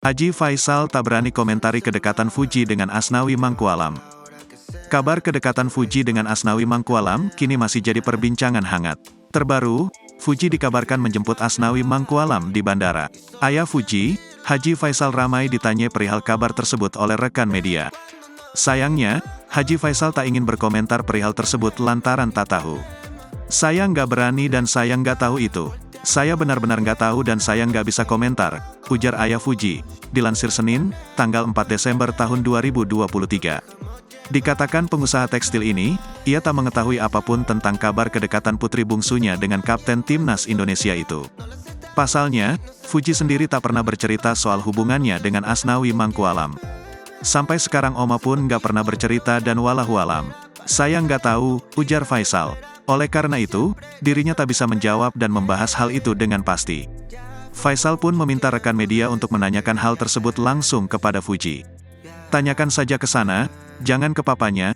Haji Faisal tak berani komentari kedekatan Fuji dengan Asnawi Mangkualam. Kabar kedekatan Fuji dengan Asnawi Mangkualam kini masih jadi perbincangan hangat. Terbaru, Fuji dikabarkan menjemput Asnawi Mangkualam di bandara. Ayah Fuji, Haji Faisal ramai ditanyai perihal kabar tersebut oleh rekan media. Sayangnya, Haji Faisal tak ingin berkomentar perihal tersebut lantaran tak tahu. "Saya nggak berani dan saya nggak tahu itu. Saya benar-benar nggak tahu dan saya nggak bisa komentar," ujar ayah Fuji, dilansir Senin, tanggal 4 Desember tahun 2023. Dikatakan pengusaha tekstil ini, ia tak mengetahui apapun tentang kabar kedekatan putri bungsunya dengan kapten timnas Indonesia itu. Pasalnya, Fuji sendiri tak pernah bercerita soal hubungannya dengan Asnawi Mangkualam. "Sampai sekarang Oma pun nggak pernah bercerita dan wallahualam. Saya nggak tahu," ujar Faisal. Oleh karena itu, dirinya tak bisa menjawab dan membahas hal itu dengan pasti. Faisal pun meminta rekan media untuk menanyakan hal tersebut langsung kepada Fuji. "Tanyakan saja ke sana, jangan ke papanya,"